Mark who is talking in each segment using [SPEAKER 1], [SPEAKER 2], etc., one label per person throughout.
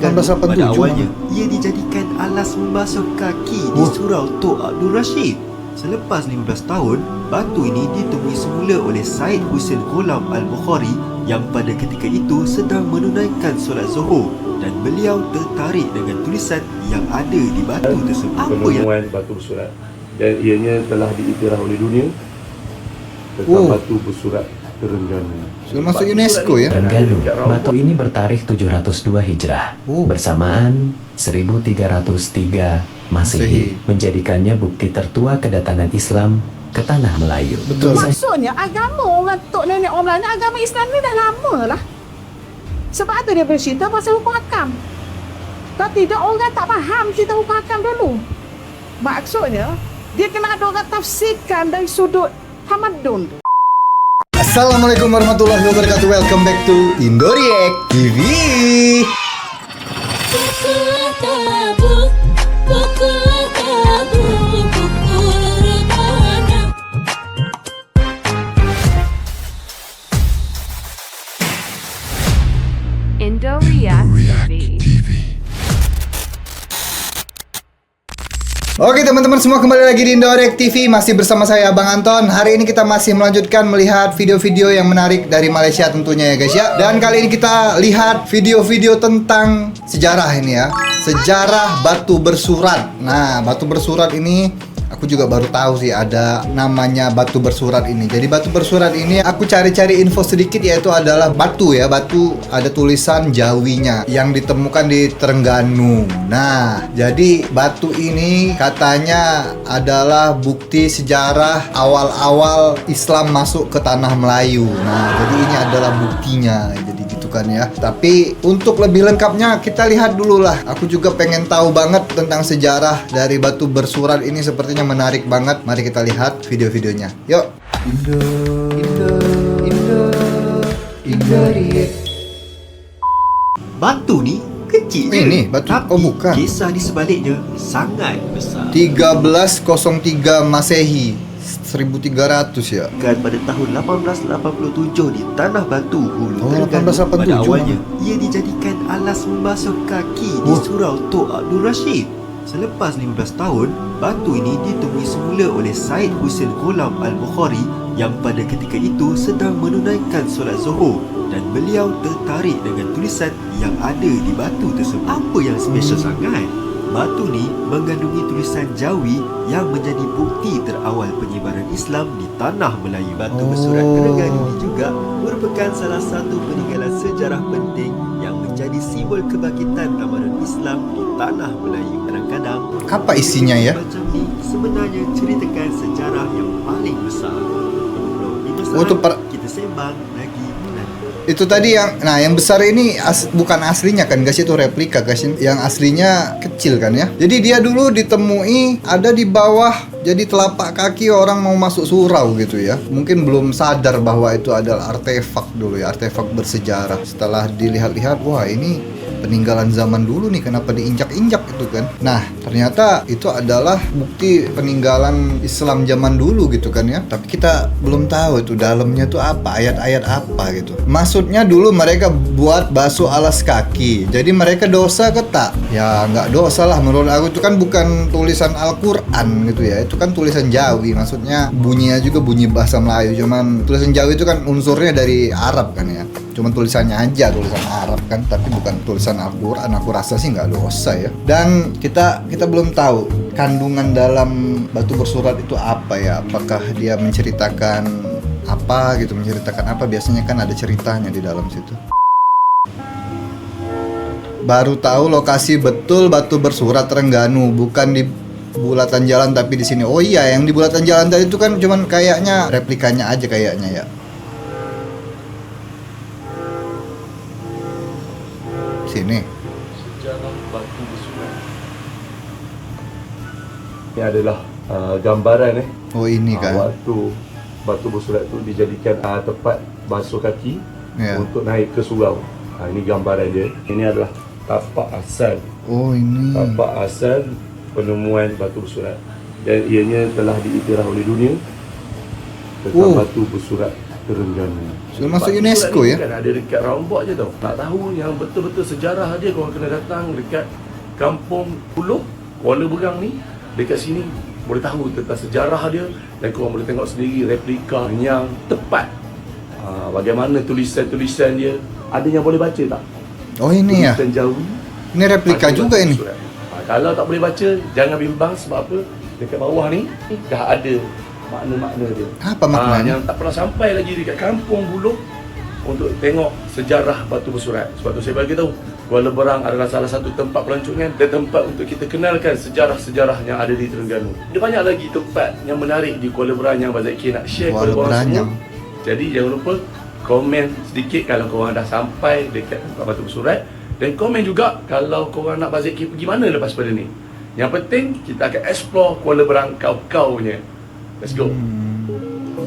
[SPEAKER 1] Terengganu. Pada
[SPEAKER 2] 1887
[SPEAKER 1] awalnya, ia dijadikan alas membasuh kaki di Surau Tok Abdul Rashid. Selepas 15 tahun, batu ini ditemui semula oleh Said Hussein Ghulam Al-Bukhari yang pada ketika itu sedang menunaikan solat Zuhur, dan beliau tertarik dengan tulisan yang ada di batu tersebut. Apa yang
[SPEAKER 3] Penemuan batu bersurat, dan ianya telah diiktiraf oleh dunia tentang batu bersurat Terengganu.
[SPEAKER 2] sudah masuk UNESCO ya.
[SPEAKER 4] Terengganu, batu ini bertarikh 702 Hijrah, bersamaan 1303 Masehi, menjadikannya bukti tertua kedatangan Islam ke tanah Melayu.
[SPEAKER 2] Betul.
[SPEAKER 5] Maksudnya agama orang tok nenek orang Melayu, agama Islam ni dah lama lah. Sebab tu dia bercerita pasal hukum hakam. Kalau tidak, orang tak faham cerita hukum hakam dulu. Maksudnya, dia kena ada orang tafsirkan dari sudut tamadun tu.
[SPEAKER 2] Assalamualaikum warahmatullahi wabarakatuh. Welcome back to Indoriek TV.
[SPEAKER 6] Indoriek TV.
[SPEAKER 2] Oke teman-teman semua, kembali lagi di Indoriek TV. Masih bersama saya Abang Anton. Hari ini kita masih melanjutkan melihat video-video yang menarik dari Malaysia tentunya ya guys ya. Dan kali ini kita lihat video-video tentang sejarah ini ya. Sejarah batu bersurat. Nah, batu bersurat ini aku juga baru tahu sih ada namanya batu bersurat ini. Jadi batu bersurat ini aku cari-cari info sedikit, yaitu adalah batu ya. Batu ada tulisan Jawinya yang ditemukan di Terengganu. Nah, jadi batu ini katanya adalah bukti sejarah awal-awal Islam masuk ke tanah Melayu. Nah, jadi ini adalah buktinya. Jadi gitu kan ya. Tapi untuk lebih lengkapnya kita lihat dulu lah. Aku juga pengen tahu banget tentang sejarah dari batu bersurat ini, sepertinya menarik banget. Mari kita lihat video-videonya. Yuk. Indoriek.
[SPEAKER 1] batu ni kecil je,
[SPEAKER 2] Ini batu,
[SPEAKER 1] tapi
[SPEAKER 2] oh bukan.
[SPEAKER 1] kisah di sebaliknya sangat besar.
[SPEAKER 2] 1303 Masehi, 1300 ya.
[SPEAKER 1] Kan pada tahun 1887 di Tanah Batu, Hulu
[SPEAKER 2] Oh,
[SPEAKER 1] Terengganu.
[SPEAKER 2] 1887
[SPEAKER 1] Pada awalnya, ia dijadikan alas membasuh kaki di Surau Tok Abdul Rashid. Selepas 15 tahun, batu ini ditemui semula oleh Said Hussein Ghulam Al-Bukhari yang pada ketika itu sedang menunaikan solat Zuhur, dan beliau tertarik dengan tulisan yang ada di batu tersebut. Apa yang special sangat? Batu ni mengandungi tulisan Jawi yang menjadi bukti terawal penyebaran Islam di tanah Melayu. Batu bersurat Terengganu ini juga merupakan salah satu peninggalan sejarah penting yang menjadi simbol kebangkitan tamadun Islam di tanah Melayu. Kadang-kadang
[SPEAKER 2] Apa isinya ya?
[SPEAKER 1] macam ni sebenarnya ceritakan sejarah yang paling besar.
[SPEAKER 2] Oh, itu
[SPEAKER 1] kita sembang lagi nanti.
[SPEAKER 2] Itu tadi yang besar ini bukan aslinya kan guys, itu replika guys. Yang aslinya kecil kan ya. Jadi dia dulu ditemui ada di bawah, jadi telapak kaki orang mau masuk surau gitu ya. Mungkin belum sadar bahwa itu adalah artefak dulu ya, artefak bersejarah. Setelah dilihat-lihat, wah ini peninggalan zaman dulu nih, kenapa diinjak-injak itu kan. Nah, ternyata itu adalah bukti peninggalan Islam zaman dulu gitu kan ya. Tapi kita belum tahu itu dalamnya tuh apa, ayat-ayat apa gitu. Maksudnya dulu mereka buat basuh alas kaki. Jadi mereka dosa ke tak? Ya nggak dosa lah menurut aku. Itu kan bukan tulisan Al-Quran gitu ya. Itu kan tulisan Jawi. Maksudnya bunyinya juga bunyi bahasa Melayu. Cuman tulisan Jawi itu kan unsurnya dari Arab kan ya. Cuman tulisannya aja tulisan Arab kan, tapi bukan tulisan Al-Quran. Aku rasa sih nggak dosa ya. Dan kita belum tahu kandungan dalam batu bersurat itu apa ya. Apakah dia menceritakan apa gitu, menceritakan apa. Biasanya kan ada ceritanya di dalam situ. Baru tahu lokasi betul batu bersurat Terengganu, bukan di bulatan jalan tapi di sini. Oh iya, yang di bulatan jalan tadi itu kan cuman kayaknya replikanya aja kayaknya ya. Sini.
[SPEAKER 3] Sejarah batu bersurat. Ini adalah gambaran
[SPEAKER 2] Oh ini kan.
[SPEAKER 3] waktu batu bersurat tu dijadikan tempat basuh kaki untuk naik ke surau. Ini gambaran dia. Ini adalah tapak asal.
[SPEAKER 2] Oh ini.
[SPEAKER 3] Tapak asal penemuan batu bersurat, dan ianya telah diiktiraf oleh dunia tentang batu bersurat Terengganu.
[SPEAKER 2] Sudah masuk
[SPEAKER 3] Batu
[SPEAKER 2] UNESCO
[SPEAKER 3] surat ni
[SPEAKER 2] ya?
[SPEAKER 3] Kan ada dekat Rombok je tau. Nak tahu yang betul-betul sejarah dia, korang kena datang dekat Kampung Pulau Kuala Berang ni. Dekat sini boleh tahu tentang sejarah dia, dan korang boleh tengok sendiri replika yang tepat. Bagaimana tulisan-tulisan dia. Ada yang boleh baca tak?
[SPEAKER 2] Oh ini ya.
[SPEAKER 3] Tulisan Jawi.
[SPEAKER 2] Ini replika
[SPEAKER 3] Ada
[SPEAKER 2] juga
[SPEAKER 3] batu
[SPEAKER 2] ini.
[SPEAKER 3] surat. Kalau tak boleh baca, jangan bimbang. Sebab apa? Dekat bawah ni dah ada makna-makna dia.
[SPEAKER 2] Apa maknanya?
[SPEAKER 3] Yang tak pernah sampai lagi dekat Kampung Buluh untuk tengok sejarah batu bersurat. Sebab tu saya bagi tahu, Kuala Berang adalah salah satu tempat pelancongan dan tempat untuk kita kenalkan sejarah-sejarah yang ada di Terengganu. Ada banyak lagi tempat yang menarik di Kuala Berang yang Abang Zaki nak share kepada
[SPEAKER 2] Kuala
[SPEAKER 3] korang semua.
[SPEAKER 2] Beranyang.
[SPEAKER 3] Jadi jangan lupa komen sedikit kalau korang dah sampai dekat tempat batu bersurat, dan komen juga kalau korang nak Abang Zaki pergi mana lepas pada ni. Yang penting kita akan explore Kuala Berang kau-kaunya. Let's go.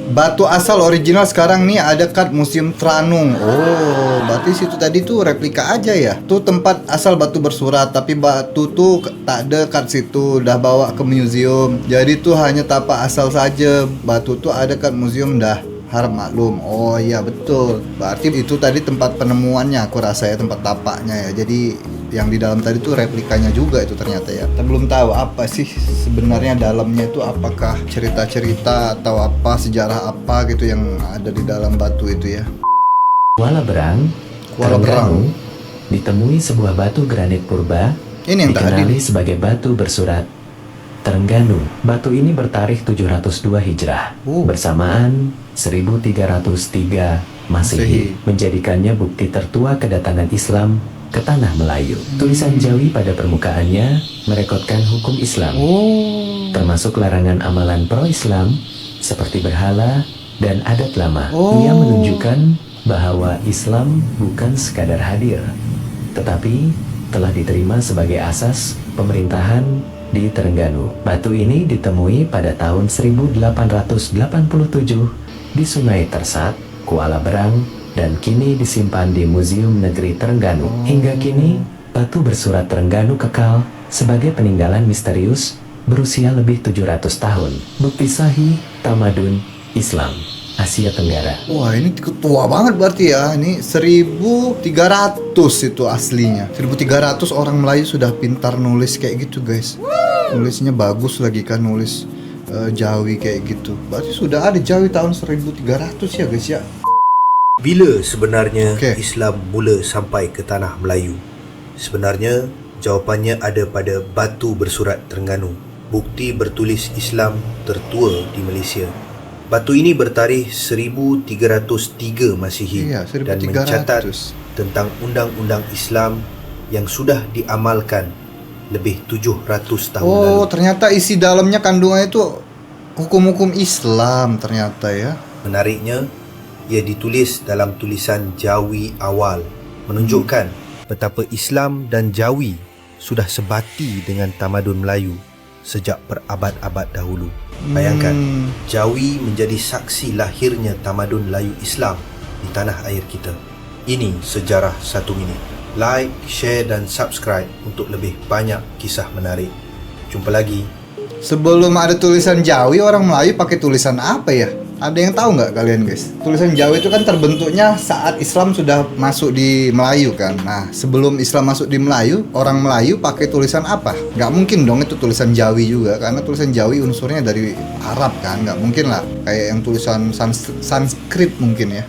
[SPEAKER 2] Batu asal original sekarang nih ada kat Museum Tranung. Oh, berarti situ tadi tuh replika aja ya. Tuh tempat asal batu bersurat, tapi batu tuh tak ada kat situ, udah bawa ke museum. Jadi tuh hanya tapak asal saja. Batu tuh ada kat museum dah. Harap maklum. Oh iya betul. Berarti itu tadi tempat penemuannya, aku rasa ya, tempat tapaknya ya. Jadi yang di dalam tadi tuh replikanya juga itu ternyata ya. Kita belum tahu apa sih sebenarnya dalamnya itu, apakah cerita-cerita atau apa, sejarah apa gitu yang ada di dalam batu itu ya.
[SPEAKER 4] Kuala Berang,
[SPEAKER 2] Kuala
[SPEAKER 4] Terengganu,
[SPEAKER 2] Berang.
[SPEAKER 4] ditemui sebuah batu granit purba
[SPEAKER 2] Ini yang tadi.
[SPEAKER 4] dikenali sebagai batu bersurat Terengganu. Batu ini bertarikh 702 Hijrah bersamaan 1303 Masehi, menjadikannya bukti tertua kedatangan Islam ke tanah Melayu. Tulisan Jawi pada permukaannya merekodkan hukum Islam, termasuk larangan amalan pro-Islam seperti berhala dan adat lama. Ia menunjukkan bahwa Islam bukan sekadar hadir, tetapi telah diterima sebagai asas pemerintahan di Terengganu. Batu ini ditemui pada tahun 1887 di Sungai Tersat, Kuala Berang, dan kini disimpan di Museum Negeri Terengganu. Hingga kini, batu bersurat Terengganu kekal sebagai peninggalan misterius berusia lebih 700 tahun. Bukti sahih tamadun Islam Asia Tenggara.
[SPEAKER 2] Wah ini tua banget berarti ya. Ini 1300 itu aslinya. 1300 orang Melayu sudah pintar nulis kayak gitu guys. Nulisnya bagus lagi kan, nulis Jawi kayak gitu. Berarti sudah ada Jawi tahun 1300 ya guys ya.
[SPEAKER 1] Bila sebenarnya
[SPEAKER 2] Okey.
[SPEAKER 1] Islam mula sampai ke tanah Melayu? Sebenarnya jawapannya ada pada batu bersurat Terengganu, bukti bertulis Islam tertua di Malaysia. Batu ini bertarikh 1303 Masihi
[SPEAKER 2] Iya,
[SPEAKER 1] dan
[SPEAKER 2] 1300.
[SPEAKER 1] mencatat tentang undang-undang Islam yang sudah diamalkan lebih 700 tahun lalu.
[SPEAKER 2] Oh ternyata isi dalamnya kandungannya itu hukum-hukum Islam ternyata ya.
[SPEAKER 1] Menariknya, ia ditulis dalam tulisan Jawi awal, menunjukkan betapa Islam dan Jawi sudah sebati dengan tamadun Melayu sejak berabad-abad dahulu. Bayangkan, Jawi menjadi saksi lahirnya tamadun Melayu Islam di tanah air kita. Ini sejarah 1 minit. Like, share dan subscribe untuk lebih banyak kisah menarik. Jumpa lagi.
[SPEAKER 2] Sebelum ada tulisan Jawi, orang Melayu pakai tulisan apa ya? Ada yang tahu nggak kalian guys? Tulisan Jawi itu kan terbentuknya saat Islam sudah masuk di Melayu kan. Nah sebelum Islam masuk di Melayu, orang Melayu pakai tulisan apa? Nggak mungkin dong itu tulisan Jawi juga, karena tulisan Jawi unsurnya dari Arab kan. Nggak mungkin lah kayak yang tulisan Sanskrit mungkin ya.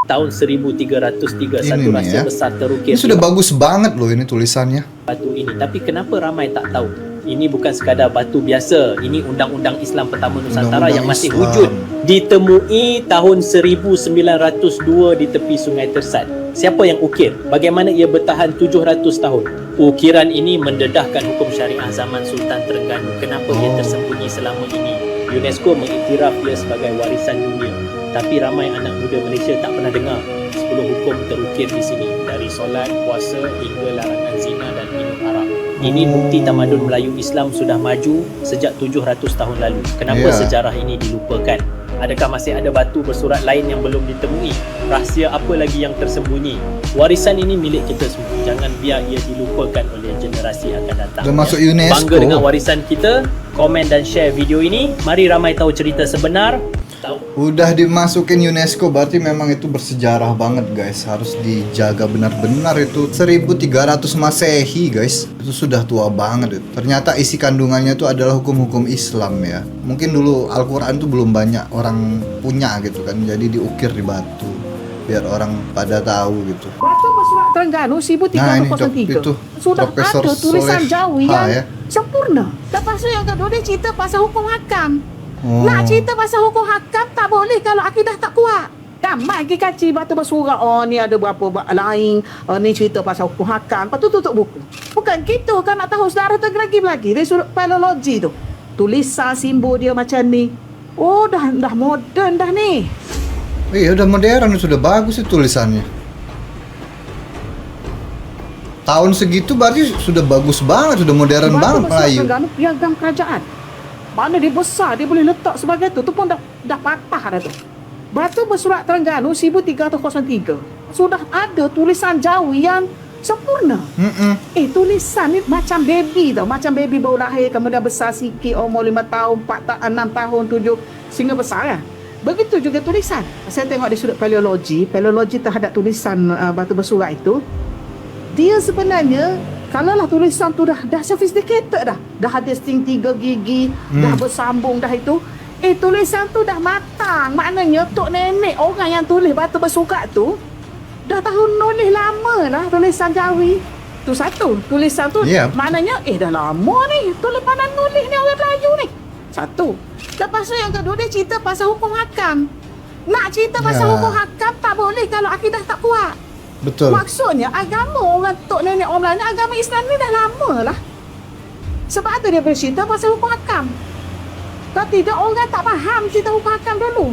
[SPEAKER 7] Tahun 1303 satu
[SPEAKER 2] nih
[SPEAKER 7] rahsia
[SPEAKER 2] ya.
[SPEAKER 7] besar terukir
[SPEAKER 2] Ini sudah
[SPEAKER 7] di
[SPEAKER 2] bagus banget loh ini tulisannya.
[SPEAKER 7] batu ini. Tapi kenapa ramai tak tahu? Ini bukan sekadar batu biasa. Ini undang-undang Islam pertama Nusantara
[SPEAKER 2] Undang-undang
[SPEAKER 7] yang masih
[SPEAKER 2] Islam.
[SPEAKER 7] wujud. Ditemui tahun 1902 di tepi Sungai Tersat. Siapa yang ukir? Bagaimana ia bertahan 700 tahun? Ukiran ini mendedahkan hukum syariah zaman Sultan Terengganu. Kenapa ia tersembunyi selama ini? UNESCO mengiktiraf ia sebagai warisan dunia. Tapi ramai anak muda Malaysia tak pernah dengar 10 hukum terukir di sini, dari solat, puasa hingga larangan zina dan minum arak. Ini bukti tamadun Melayu Islam sudah maju sejak 700 tahun lalu. Kenapa
[SPEAKER 2] Ya.
[SPEAKER 7] sejarah ini dilupakan? Adakah masih ada batu bersurat lain yang belum ditemui? Rahsia apa lagi yang tersembunyi? Warisan ini milik kita semua. Jangan biar ia dilupakan oleh generasi akan datang.
[SPEAKER 2] Udah masuk UNESCO.
[SPEAKER 7] Bangga dengan warisan kita. Komen dan share video ini. Mari ramai tahu cerita sebenar. tahu.
[SPEAKER 2] Udah dimasukin UNESCO berarti memang itu bersejarah banget guys. Harus dijaga benar-benar itu. 1300 Masehi guys. Itu sudah tua banget itu. Ternyata isi kandungannya itu adalah hukum-hukum Islam ya. Mungkin dulu Al-Quran tuh belum banyak orang punya gitu kan. Jadi diukir di batu biar orang pada tahu gitu.
[SPEAKER 5] Batu bersurat Terengganu 1303.
[SPEAKER 2] Nah, ini itu
[SPEAKER 5] Sudah
[SPEAKER 2] Profesor
[SPEAKER 5] ada tulisan
[SPEAKER 2] Soleh
[SPEAKER 5] Jawi
[SPEAKER 2] Ha,
[SPEAKER 5] yang
[SPEAKER 2] ya.
[SPEAKER 5] sempurna. Lepas tu yang kedua dia cerita pasal hukum hakam.
[SPEAKER 2] Oh.
[SPEAKER 5] Nak cerita pasal hukum hakam tak boleh kalau akidah tak kuat. Ramai pergi kaci batu bersurat. Oh ni ada berapa lain. Ni cerita pasal hukum hakam. Lepas tu tutup buku. Bukan gitu kan nak tahu saudara tu lagi-lagi. Dia suruh filologi tu. Tulisan simbol dia macam ni. Oh dah moden dah ni.
[SPEAKER 2] Iya udah modern, sudah bagus itu tulisannya. Tahun segitu berarti sudah bagus banget, sudah modern banget Melayu.
[SPEAKER 5] Terengganu piagam kerajaan. Mana dia besar, dia boleh letak sebagai tu pun dah patah dah tu. Batu bersurat Terengganu 1303. Sudah ada tulisan Jawi yang sempurna. Tulisan ni macam baby tau. Macam baby baru lahir, kemudian besar sikit, umur 5 tahun, 4 tahun, 6 tahun, 7, sehingga besar kan. Begitu juga tulisan. Saya tengok di sudut filologi terhadap tulisan batu bersurat itu, dia sebenarnya kalaulah tulisan tu dah sophisticated dah ada sting 3 gigi, dah bersambung dah itu, tulisan tu dah matang. Maknanya tok nenek orang yang tulis batu bersurat tu dah tahu nulis lama lah tulisan Jawi. Tu satu, tulisan tu maknanya dah lama ni tulis pandang nulis ni orang Melayu ni. Satu. Lepas tu yang kedua dia cerita pasal hukum hakam. Nak cerita pasal hukum hakam tak boleh kalau akidah tak kuat.
[SPEAKER 2] Betul.
[SPEAKER 5] Maksudnya agama orang tok nenek orang Melayu, agama Islam ni dah lama lah. Sebab tu dia bercerita pasal hukum hakam. Kalau tidak orang tak faham cerita hukum hakam dulu.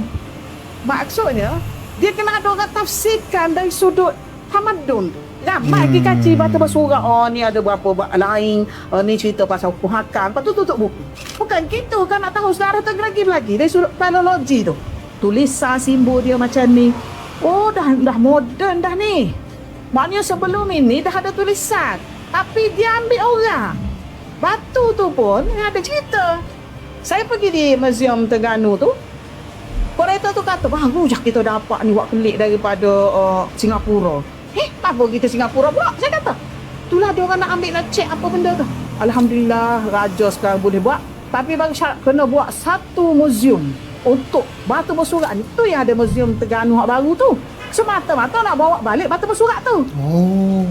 [SPEAKER 5] Maksudnya dia kena ada orang tafsirkan dari sudut tamadun. Ramai pergi kaci batu bersurat. Oh ni ada berapa lain. Ni cerita pasal hukum hakam. Lepas tu tutup buku. Bukan gitu kan nak tahu saudara tu lagi-lagi dari sudut filologi tu. Tulisan simbol dia macam ni. Oh dah moden dah ni. Maknanya sebelum ini dah ada tulisan. Tapi dia ambil orang. Batu tu pun ada cerita. Saya pergi di Museum Terengganu tu. Kurator tu kata, baru je kita dapat ni wak kelik daripada Singapura. Apa kita Singapura pula? Saya kata. Itulah dia orang nak ambil nak cek apa benda tu. Alhamdulillah raja sekarang boleh buat. Tapi bagi syarat kena buat satu museum untuk batu bersurat ni. Tu yang ada Museum Terengganu hak baru tu. Semata-mata nak bawa balik batu bersurat tu.
[SPEAKER 2] Oh.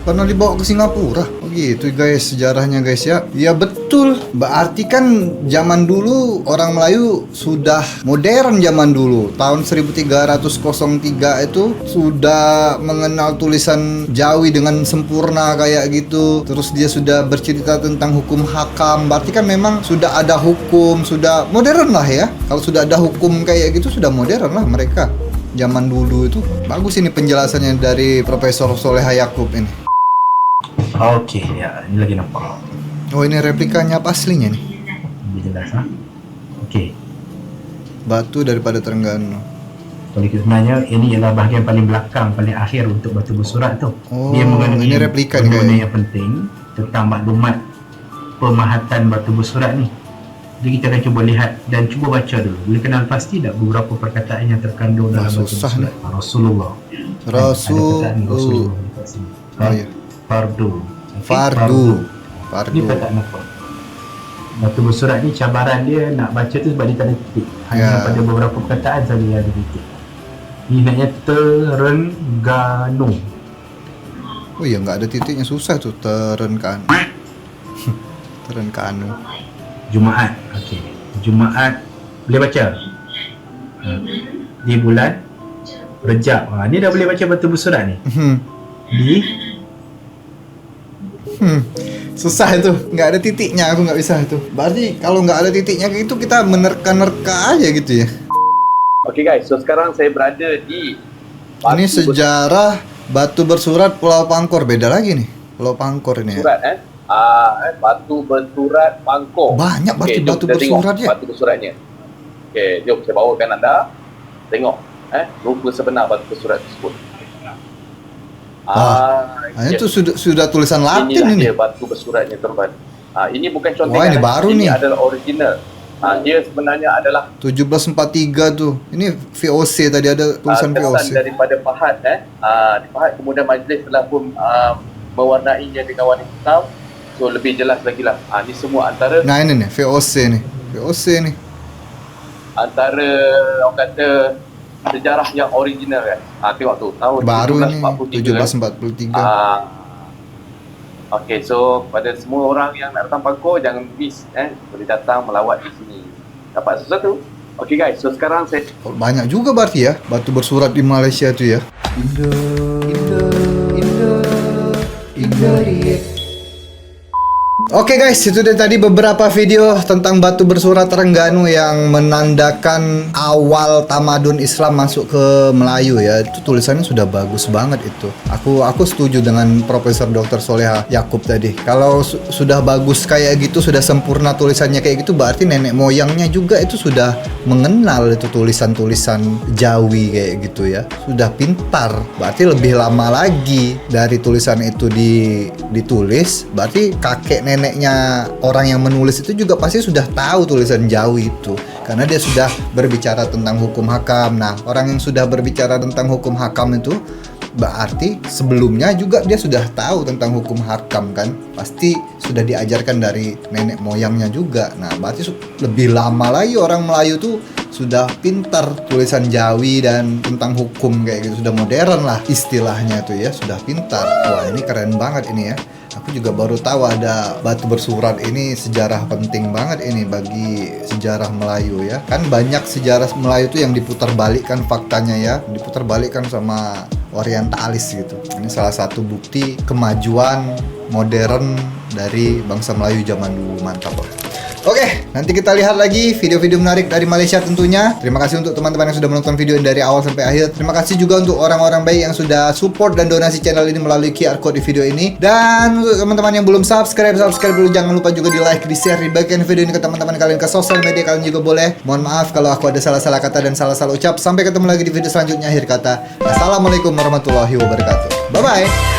[SPEAKER 2] Pernah dibawa ke Singapura. Oh gitu guys sejarahnya guys ya. Ya betul. Berarti kan zaman dulu orang Melayu sudah modern zaman dulu. Tahun 1303 itu sudah mengenal tulisan Jawi dengan sempurna kayak gitu. Terus dia sudah bercerita tentang hukum hakam. Berarti kan memang sudah ada hukum, sudah modern lah ya. Kalau sudah ada hukum kayak gitu sudah modern lah mereka. Zaman dulu itu. Bagus ini penjelasannya dari Profesor Soleh Yakub ini.
[SPEAKER 8] Okey, ya, ini lagi nampak.
[SPEAKER 2] Oh, ini replikanya apa aslinya nih?
[SPEAKER 8] Lebih jelas, ha? Okey.
[SPEAKER 2] Batu daripada Terengganu.
[SPEAKER 8] Jadi sebenarnya ini ialah bahagian paling belakang, paling akhir untuk batu bersurat tu.
[SPEAKER 2] Oh,
[SPEAKER 8] dia mengandungi
[SPEAKER 2] ini replika ni
[SPEAKER 8] benda
[SPEAKER 2] kan?
[SPEAKER 8] yang penting tentang maklumat pemahatan batu bersurat ni. Jadi kita akan cuba lihat dan cuba baca dulu. Boleh kenal pasti tak beberapa perkataan yang terkandung dalam batu
[SPEAKER 2] susah
[SPEAKER 8] bersurat? Rasulullah. Ada perkataan Rasulullah dekat sini.
[SPEAKER 2] Oh, ya.
[SPEAKER 8] Fardu.
[SPEAKER 2] Fardu.
[SPEAKER 8] Ini perkataan apa? Batu bersurat ni cabaran dia nak baca tu sebab dia tak ada titik. Hanya pada beberapa perkataan saja yang ada titik. Ni naknya Terengganu.
[SPEAKER 2] Oh iya, nggak ada titiknya, susah tuh. Terengganu. Terengganu.
[SPEAKER 8] Jumaat. Okey. Jumaat boleh baca. Di bulan Rejab. Ni dah boleh baca batu bersurat ni. Di
[SPEAKER 2] susah itu, nggak ada titiknya, aku nggak bisa itu. Berarti kalau nggak ada titiknya itu kita menerka-nerka aja gitu ya.
[SPEAKER 9] Oke guys, so sekarang saya berada di
[SPEAKER 2] ini sejarah batu bersurat Pulau Pangkor, beda lagi nih. Pulau Pangkor ini ya.
[SPEAKER 9] Bersurat, batu bersurat Pangkor.
[SPEAKER 2] Banyak batu bersurat ya.
[SPEAKER 9] Batu bersuratnya. Okey, jom saya bawakan anda tengok rupa sebenar batu bersurat tersebut.
[SPEAKER 2] Itu sudah tulisan Latin
[SPEAKER 9] inilah
[SPEAKER 2] ini.
[SPEAKER 9] Dia batu bersuratnya teman. Ini bukan contekan.
[SPEAKER 2] Wah, ini baru
[SPEAKER 9] ini
[SPEAKER 2] nih.
[SPEAKER 9] adalah original. Dia sebenarnya adalah
[SPEAKER 2] 1743 tuh. Ini VOC tadi ada tulisan
[SPEAKER 9] kesan
[SPEAKER 2] VOC.
[SPEAKER 9] daripada pahat dipahat, kemudian majlis telah pun mewarnainya dengan warna hitam, so lebih jelas lagi lah. Ini semua antara
[SPEAKER 2] Nah ini nih VOC nih. VOC nih.
[SPEAKER 9] antara orang kata sejarah yang original kan. Tengok tu tahun
[SPEAKER 2] Baru ini
[SPEAKER 9] 1743.
[SPEAKER 2] 1743.
[SPEAKER 9] Okey, so pada semua orang yang nak datang Pangkor, jangan miss boleh datang melawat di sini. Dapat sesuatu. Okey guys, so sekarang saya
[SPEAKER 2] Banyak juga berarti ya batu bersurat di Malaysia tuh ya. Oke guys, itu dia tadi beberapa video tentang batu bersurat Terengganu yang menandakan awal tamadun Islam masuk ke Melayu ya. Itu tulisannya sudah bagus banget itu. Aku setuju dengan Profesor Dr. Soleha Yakub tadi. Kalau sudah bagus kayak gitu, sudah sempurna tulisannya kayak gitu, berarti nenek moyangnya juga itu sudah mengenal itu tulisan-tulisan Jawi kayak gitu ya. Sudah pintar. Berarti lebih lama lagi dari tulisan itu ditulis, berarti kakek neneknya orang yang menulis itu juga pasti sudah tahu tulisan Jawi itu, karena dia sudah berbicara tentang hukum hakam. Nah, orang yang sudah berbicara tentang hukum hakam itu berarti sebelumnya juga dia sudah tahu tentang hukum hakam kan, pasti sudah diajarkan dari nenek moyangnya juga. Nah, berarti lebih lama lagi orang Melayu tuh sudah pintar tulisan Jawi dan tentang hukum kayak gitu, sudah modern lah istilahnya tuh ya, sudah pintar. Wah, ini keren banget ini ya. Aku juga baru tahu ada batu bersurat ini, sejarah penting banget ini bagi sejarah Melayu ya. Kan banyak sejarah Melayu tuh yang diputar balikkan faktanya ya, diputar balikkan sama orientalis gitu. Ini salah satu bukti kemajuan modern dari bangsa Melayu zaman dulu. Mantap loh. Oke, nanti kita lihat lagi video-video menarik dari Malaysia tentunya. Terima kasih untuk teman-teman yang sudah menonton video ini dari awal sampai akhir. Terima kasih juga untuk orang-orang baik yang sudah support dan donasi channel ini melalui QR code di video ini. Dan untuk teman-teman yang belum subscribe dulu. Jangan lupa juga di like, di share, dibagikan video ini ke teman-teman kalian, ke sosial media kalian juga boleh. Mohon maaf kalau aku ada salah-salah kata dan salah-salah ucap. Sampai ketemu lagi di video selanjutnya. Akhir kata, assalamualaikum warahmatullahi wabarakatuh. Bye-bye.